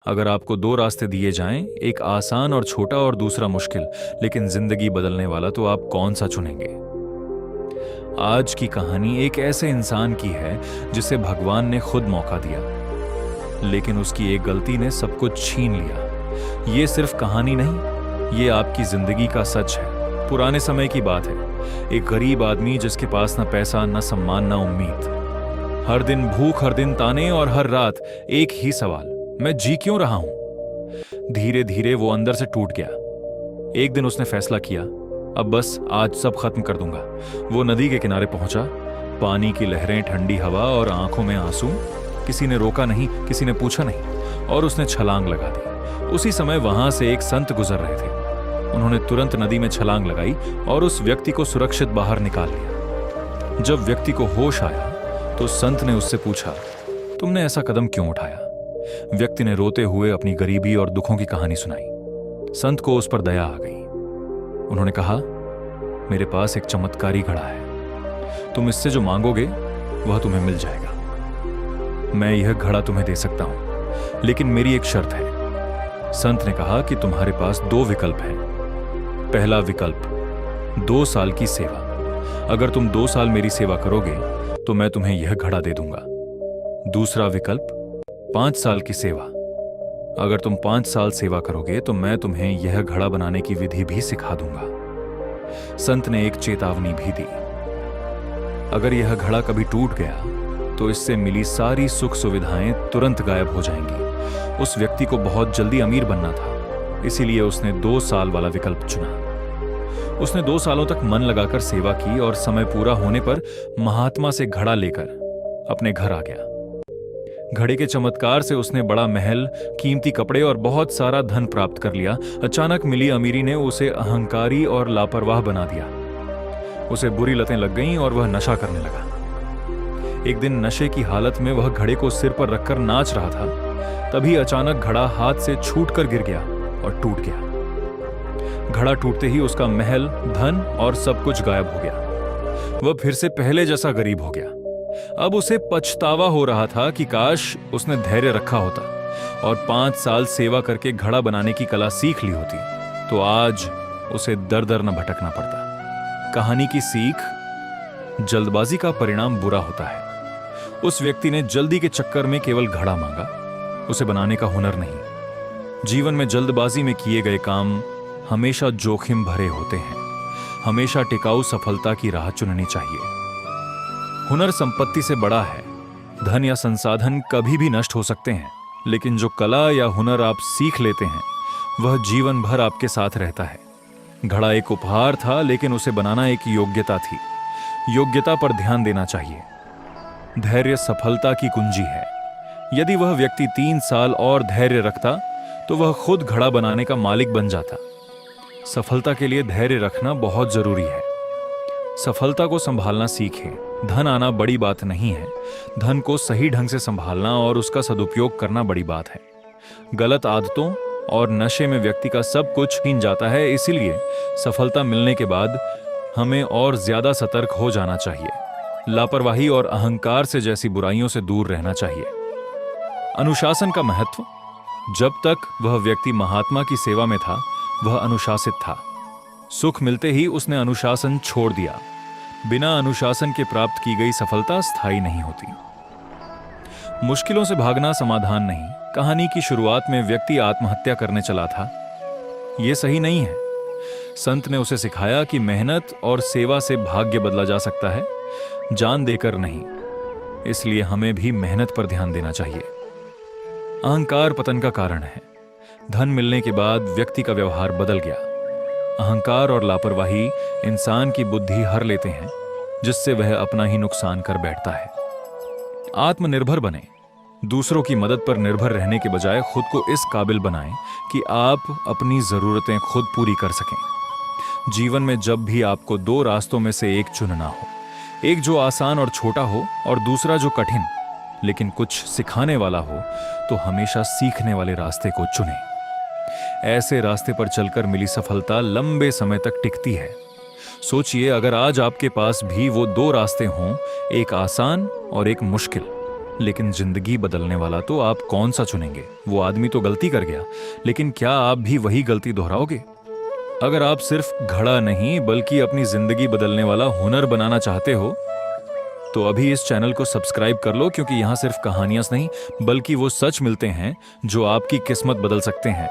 अगर आपको दो रास्ते दिए जाएं, एक आसान और छोटा और दूसरा मुश्किल, लेकिन जिंदगी बदलने वाला, तो आप कौन सा चुनेंगे? आज की कहानी एक ऐसे इंसान की है जिसे भगवान ने खुद मौका दिया, लेकिन उसकी एक गलती ने सब कुछ छीन लिया। ये सिर्फ कहानी नहीं, ये आपकी जिंदगी का सच है। पुराने समय की बात है। एक गरीब आदमी जिसके पास ना पैसा, ना सम्मान, ना उम्मीद। हर दिन भूख, हर दिन ताने और हर रात एक ही सवाल, मैं जी क्यों रहा हूं? धीरे धीरे वो अंदर से टूट गया। एक दिन उसने फैसला किया, अब बस आज सब खत्म कर दूंगा। वो नदी के किनारे पहुंचा। पानी की लहरें, ठंडी हवा और आंखों में आंसू। किसी ने रोका नहीं, किसी ने पूछा नहीं, और उसने छलांग लगा दी। उसी समय वहां से एक संत गुजर रहे थे। उन्होंने तुरंत नदी में छलांग लगाई और उस व्यक्ति को सुरक्षित बाहर निकाल लिया। जब व्यक्ति को होश आया तो संत ने उससे पूछा, तुमने ऐसा कदम क्यों उठाया? व्यक्ति ने रोते हुए अपनी गरीबी और दुखों की कहानी सुनाई। संत को उस पर दया आ गई। उन्होंने कहा, मेरे पास एक चमत्कारी घड़ा है, तुम इससे जो मांगोगे वह तुम्हें मिल जाएगा। मैं यह घड़ा तुम्हें दे सकता हूं, लेकिन मेरी एक शर्त है। संत ने कहा कि तुम्हारे पास दो विकल्प हैं। पहला विकल्प 2 साल की सेवा। अगर तुम 2 साल मेरी सेवा करोगे तो मैं तुम्हें यह घड़ा दे दूंगा। दूसरा विकल्प 5 साल की सेवा। अगर तुम 5 साल सेवा करोगे तो मैं तुम्हें यह घड़ा बनाने की विधि भी सिखा दूंगा। संत ने एक चेतावनी भी दी, अगर यह घड़ा कभी टूट गया तो इससे मिली सारी सुख सुविधाएं तुरंत गायब हो जाएंगी। उस व्यक्ति को बहुत जल्दी अमीर बनना था, इसीलिए उसने 2 साल वाला विकल्प चुना। उसने 2 सालों तक मन लगाकर सेवा की और समय पूरा होने पर महात्मा से घड़ा लेकर अपने घर आ गया। घड़े के चमत्कार से उसने बड़ा महल, कीमती कपड़े और बहुत सारा धन प्राप्त कर लिया। अचानक मिली अमीरी ने उसे अहंकारी और लापरवाह बना दिया। उसे बुरी लतें लग गईं और वह नशा करने लगा। एक दिन नशे की हालत में वह घड़े को सिर पर रखकर नाच रहा था। तभी अचानक घड़ा हाथ से छूटकर गिर गया और टूट गया। घड़ा टूटते ही उसका महल, धन और सब कुछ गायब हो गया। वह फिर से पहले जैसा गरीब हो गया। अब उसे पछतावा हो रहा था कि काश उसने धैर्य रखा होता और 5 साल सेवा करके घड़ा बनाने की कला सीख ली होती, तो आज उसे दर दर न भटकना पड़ता। कहानी की सीख, जल्दबाजी का परिणाम बुरा होता है। उस व्यक्ति ने जल्दी के चक्कर में केवल घड़ा मांगा, उसे बनाने का हुनर नहीं। जीवन में जल्दबाजी में किए गए काम हमेशा जोखिम भरे होते हैं। हमेशा टिकाऊ सफलता की राह चुननी चाहिए। हुनर संपत्ति से बड़ा है। धन या संसाधन कभी भी नष्ट हो सकते हैं, लेकिन जो कला या हुनर आप सीख लेते हैं वह जीवन भर आपके साथ रहता है। घड़ा एक उपहार था, लेकिन उसे बनाना एक योग्यता थी। योग्यता पर ध्यान देना चाहिए। धैर्य सफलता की कुंजी है। यदि वह व्यक्ति 3 साल और धैर्य रखता तो वह खुद घड़ा बनाने का मालिक बन जाता। सफलता के लिए धैर्य रखना बहुत जरूरी है। सफलता को संभालना सीखें। धन आना बड़ी बात नहीं है, धन को सही ढंग से संभालना और उसका सदुपयोग करना बड़ी बात है। गलत आदतों और नशे में व्यक्ति का सब कुछ छीन जाता है। इसीलिए सफलता मिलने के बाद हमें और ज्यादा सतर्क हो जाना चाहिए। लापरवाही और अहंकार से जैसी बुराइयों से दूर रहना चाहिए। अनुशासन का महत्व। जब तक वह व्यक्ति महात्मा की सेवा में था वह अनुशासित था। सुख मिलते ही उसने अनुशासन छोड़ दिया। बिना अनुशासन के प्राप्त की गई सफलता स्थायी नहीं होती। मुश्किलों से भागना समाधान नहीं। कहानी की शुरुआत में व्यक्ति आत्महत्या करने चला था। यह सही नहीं है। संत ने उसे सिखाया कि मेहनत और सेवा से भाग्य बदला जा सकता है, जान देकर नहीं। इसलिए हमें भी मेहनत पर ध्यान देना चाहिए। अहंकार पतन का कारण है। धन मिलने के बाद व्यक्ति का व्यवहार बदल गया। अहंकार और लापरवाही इंसान की बुद्धि हर लेते हैं, जिससे वह अपना ही नुकसान कर बैठता है। आत्मनिर्भर बने। दूसरों की मदद पर निर्भर रहने के बजाय खुद को इस काबिल बनाएं कि आप अपनी जरूरतें खुद पूरी कर सकें। जीवन में जब भी आपको 2 रास्तों में से एक चुनना हो, एक जो आसान और छोटा हो और दूसरा जो कठिन लेकिन कुछ सिखाने वाला हो, तो हमेशा सीखने वाले रास्ते को चुनें। ऐसे रास्ते पर चलकर मिली सफलता लंबे समय तक टिकती है। सोचिए, अगर आज आपके पास भी वो 2 रास्ते हों, एक आसान और एक मुश्किल, लेकिन जिंदगी बदलने वाला तो आप कौन सा चुनेंगे? वो आदमी तो गलती कर गया, लेकिन क्या आप भी वही गलती दोहराओगे? अगर आप सिर्फ घड़ा नहीं बल्कि अपनी जिंदगी बदलने वाला हुनर बनाना चाहते हो तो अभी इस चैनल को सब्सक्राइब कर लो, क्योंकि यहाँ सिर्फ कहानियां नहीं बल्कि वो सच मिलते हैं जो आपकी किस्मत बदल सकते हैं।